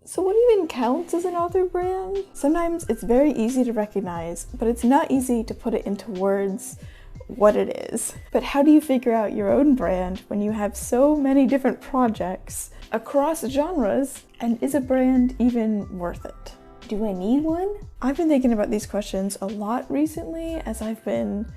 So what even counts as an author brand? Sometimes it's very easy to recognize, but it's not easy to put it into words what it is. But how do you figure out your own brand when you have so many different projects across genres, and is a brand even worth it? Do I need one? I've been thinking about these questions a lot recently as I've been,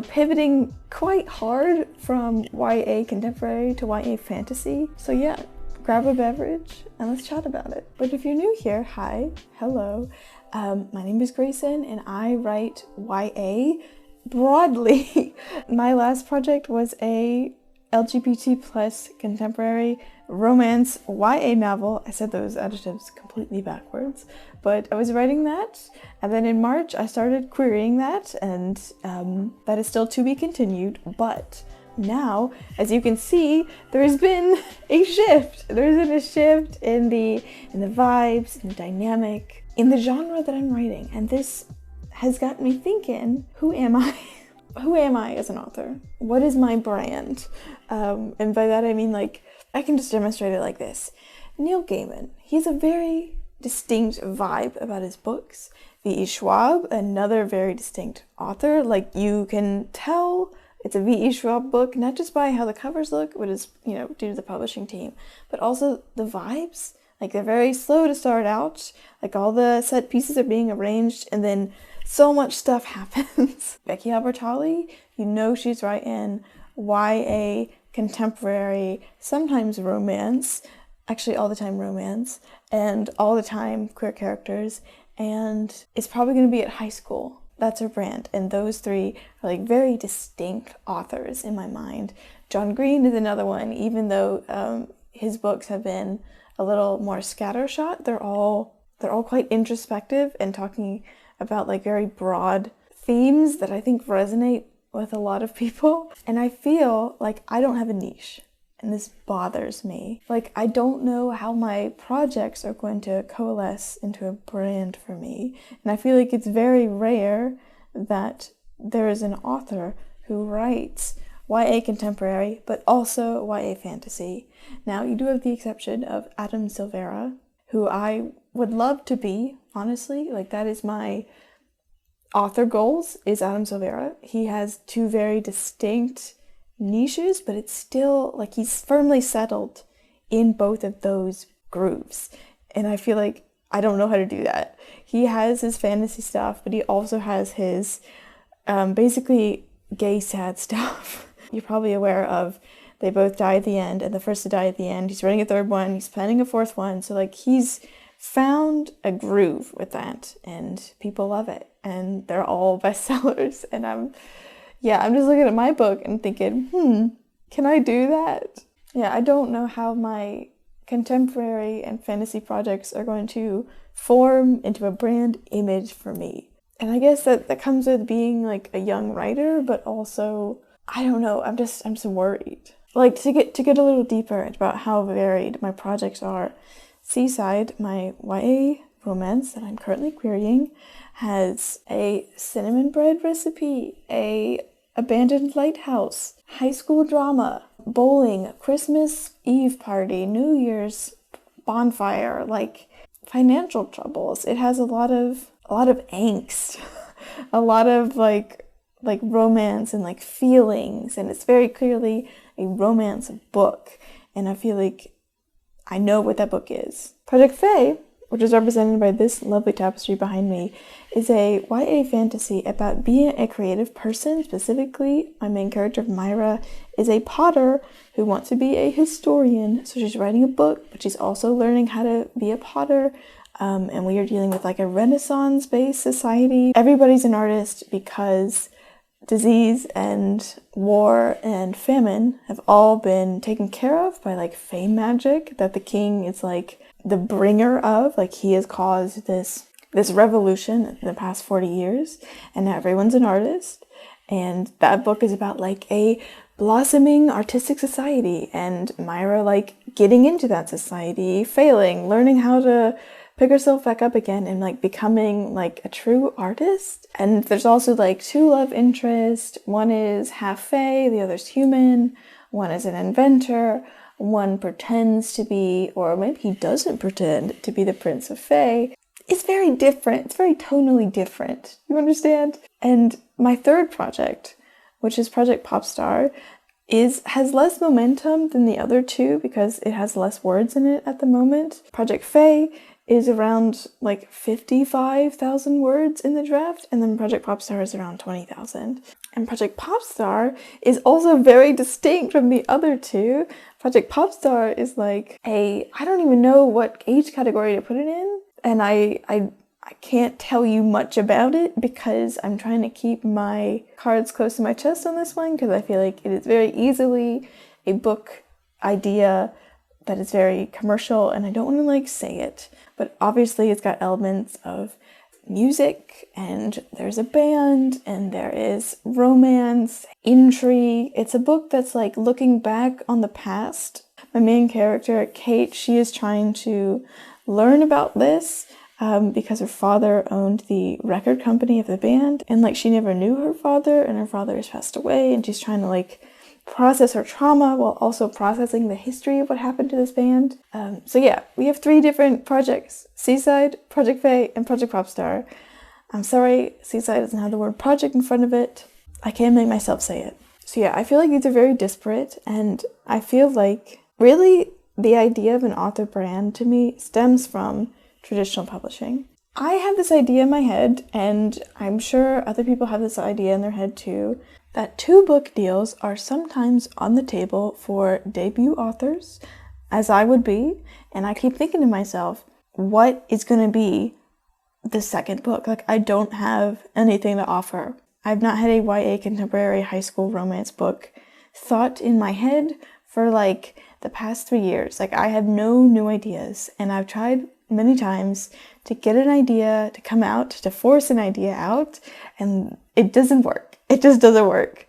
pivoting quite hard from YA contemporary to YA fantasy. So yeah, grab a beverage and let's chat about it. But if you're new here, hi, hello. My name is Grayson and I write YA broadly. My last project was a LGBT plus contemporary romance YA novel. I said those adjectives completely backwards, but I was writing that, and then in March I started querying that, and that is still to be continued. But now, as you can see, there's been a shift. There's been a shift in the vibes, in the dynamic, in the genre that I'm writing, and this has got me thinking, who am I? Who am I as an author? What is my brand? And by that I mean, I can just demonstrate it like this. Neil Gaiman, he has a very distinct vibe about his books. V.E. Schwab, another very distinct author. You can tell it's a V.E. Schwab book, not just by how the covers look, which is, due to the publishing team, but also the vibes. They're very slow to start out. All the set pieces are being arranged, and then so much stuff happens. Becky Albertalli, she's writing YA, contemporary, sometimes romance, actually all the time romance, and all the time queer characters, and it's probably going to be at high school. That's her brand, and those three are very distinct authors in my mind. John Green is another one, even though his books have been a little more scattershot. They're all quite introspective and talking about very broad themes that I think resonate with a lot of people. And I feel like I don't have a niche, and this bothers me. I don't know how my projects are going to coalesce into a brand for me. And I feel like it's very rare that there is an author who writes YA contemporary, but also YA fantasy. Now, you do have the exception of Adam Silvera, who I would love to be, honestly. That is my author goals, is Adam Silvera. He has two very distinct niches, but it's still he's firmly settled in both of those grooves. And I feel like I don't know how to do that. He has his fantasy stuff, but he also has his basically gay sad stuff. You're probably aware of They Both Die at the End, and the first to die at the end. He's writing a third one, he's planning a fourth one. So he's found a groove with that, and people love it, and they're all bestsellers. And I'm just looking at my book and thinking, can I do that? Yeah, I don't know how my contemporary and fantasy projects are going to form into a brand image for me. And I guess that comes with being a young writer, but also, I don't know, I'm just worried. To get a little deeper about how varied my projects are, Seaside, my YA romance that I'm currently querying, has a cinnamon bread recipe, a abandoned lighthouse, high school drama, bowling, Christmas Eve party, New Year's bonfire, financial troubles. It has a lot of angst, a lot of romance and feelings, and it's very clearly a romance book, and I feel like I know what that book is. Project Fae, which is represented by this lovely tapestry behind me, is a YA fantasy about being a creative person. Specifically, my main character, Myra, is a potter who wants to be a historian. So she's writing a book, but she's also learning how to be a potter. And we are dealing with a Renaissance-based society. Everybody's an artist because disease and war and famine have all been taken care of by fey magic that the king is the bringer of. He has caused this revolution in the past 40 years, and now everyone's an artist. And that book is about a blossoming artistic society, and Myra getting into that society, failing, learning how to pick herself back up again, and becoming a true artist. And there's also two love interests. One is half fae, the other's human. One is an inventor. one pretends to be, or maybe he doesn't pretend to be the Prince of Fae. It's very different. It's very tonally different. You understand? And my third project, which is Project Popstar, has less momentum than the other two because it has less words in it at the moment. Project Fae is around like 55,000 words in the draft, and then Project Popstar is around 20,000. And Project Popstar is also very distinct from the other two. Project Popstar is like I don't even know what age category to put it in, and I can't tell you much about it because I'm trying to keep my cards close to my chest on this one because I feel like it is very easily a book idea that is very commercial and I don't want to like say it. But obviously it's got elements of music and there's a band and there is romance, intrigue. It's a book that's like looking back on the past. My main character, Kate, she is trying to learn about this because her father owned the record company of the band, and like she never knew her father, and her father has passed away, and she's trying to like process her trauma while also processing the history of what happened to this band. So yeah, we have 3 different projects: Seaside, Project Fae, and Project Popstar. I'm sorry, Seaside doesn't have the word project in front of it. I can't make myself say it. So yeah, I feel like these are very disparate, and I feel like really the idea of an author brand to me stems from traditional publishing. I have this idea in my head, and I'm sure other people have this idea in their head too, that 2 book deals are sometimes on the table for debut authors, as I would be, and I keep thinking to myself, what is going to be the second book? Like, I don't have anything to offer. I've not had a YA contemporary high school romance book thought in my head for like the past 3 years. Like, I have no new ideas, and I've tried many times to get an idea to come out, to force an idea out, and it doesn't work. It just doesn't work.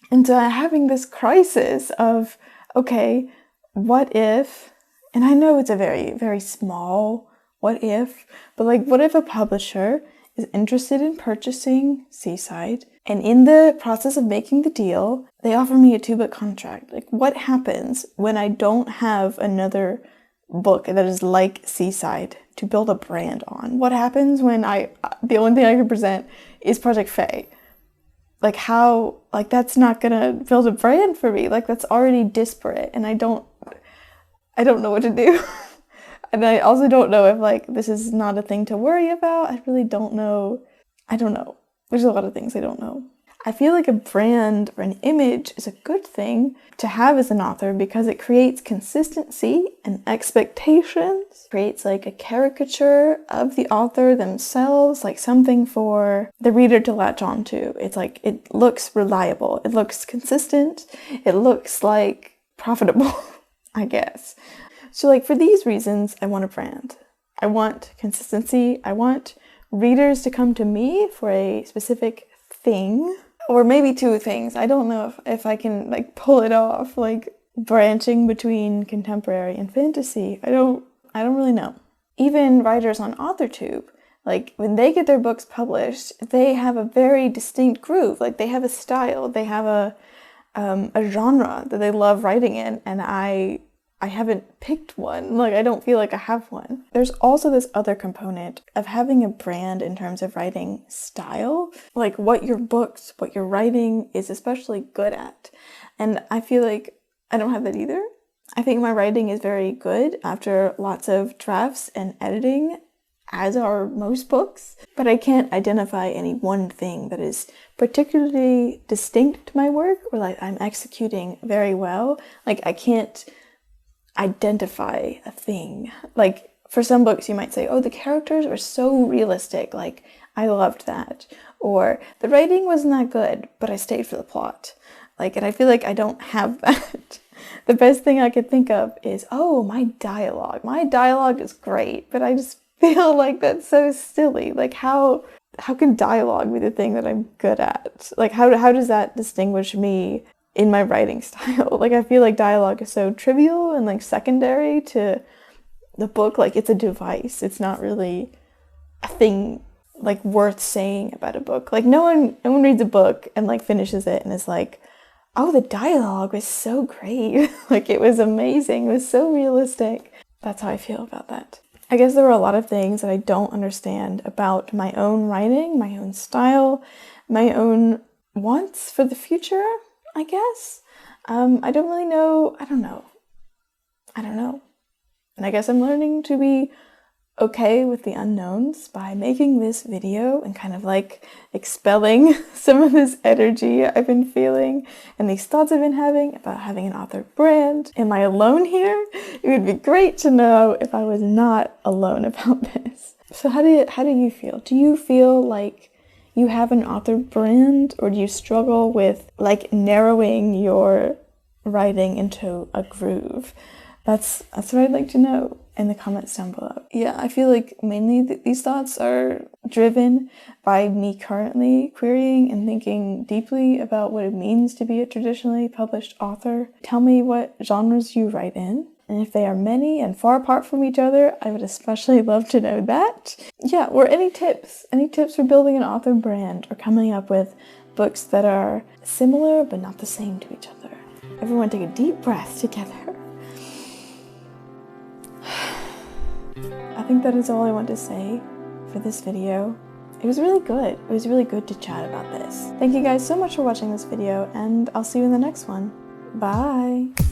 And so I'm having this crisis of, okay, what if, and I know it's a very, very small what if, but like, what if a publisher is interested in purchasing Seaside, and in the process of making the deal, they offer me a 2-book contract? Like, what happens when I don't have another book that is like Seaside to build a brand on? What happens when the only thing I can present is Project Fae? Like, how, like, that's not gonna build a brand for me. Like, that's already disparate, and I don't know what to do. And I also don't know if, like, this is not a thing to worry about. I really don't know. I don't know. There's a lot of things I don't know. I feel like a brand or an image is a good thing to have as an author because it creates consistency and expectations, creates like a caricature of the author themselves, like something for the reader to latch on to. It's like, it looks reliable, it looks consistent, it looks like profitable, I guess. So like, for these reasons, I want a brand. I want consistency. I want readers to come to me for a specific thing. Or maybe 2 things. I don't know if I can like pull it off, like branching between contemporary and fantasy. I don't really know. Even writers on AuthorTube, like when they get their books published, they have a very distinct groove. Like, they have a style, they have a genre that they love writing in, and I haven't picked one. Like, I don't feel like I have one. There's also this other component of having a brand in terms of writing style, like what your writing is especially good at. And I feel like I don't have that either. I think my writing is very good after lots of drafts and editing, as are most books, but I can't identify any one thing that is particularly distinct to my work or like I'm executing very well. Like, I can't identify a thing. Like, for some books you might say, oh, the characters were so realistic, like I loved that, or the writing wasn't that good but I stayed for the plot. Like, and I feel like I don't have that. The best thing I could think of is, oh, my dialogue is great, but I just feel like that's so silly. Like, how can dialogue be the thing that I'm good at? Like, how does that distinguish me in my writing style? Like, I feel like dialogue is so trivial and like secondary to the book. Like, it's a device. It's not really a thing like worth saying about a book. Like, no one reads a book and like finishes it and is like, Oh, the dialogue was so great. Like, it was amazing. It was so realistic. That's how I feel about that. I guess there were a lot of things that I don't understand about my own writing, my own style, my own wants for the future, I guess. I don't really know. I don't know. And I guess I'm learning to be okay with the unknowns by making this video and kind of like expelling some of this energy I've been feeling and these thoughts I've been having about having an author brand. Am I alone here? It would be great to know if I was not alone about this. So how do you feel? Do you feel like you have an author brand, or do you struggle with like narrowing your writing into a groove? That's what I'd like to know in the comments down below. Yeah, I feel like mainly these thoughts are driven by me currently querying and thinking deeply about what it means to be a traditionally published author. Tell me what genres you write in, and if they are many and far apart from each other, I would especially love to know that. Yeah, or any tips for building an author brand or coming up with books that are similar but not the same to each other. Everyone take a deep breath together. I think that is all I want to say for this video. It was really good. It was really good to chat about this. Thank you guys so much for watching this video, and I'll see you in the next one. Bye!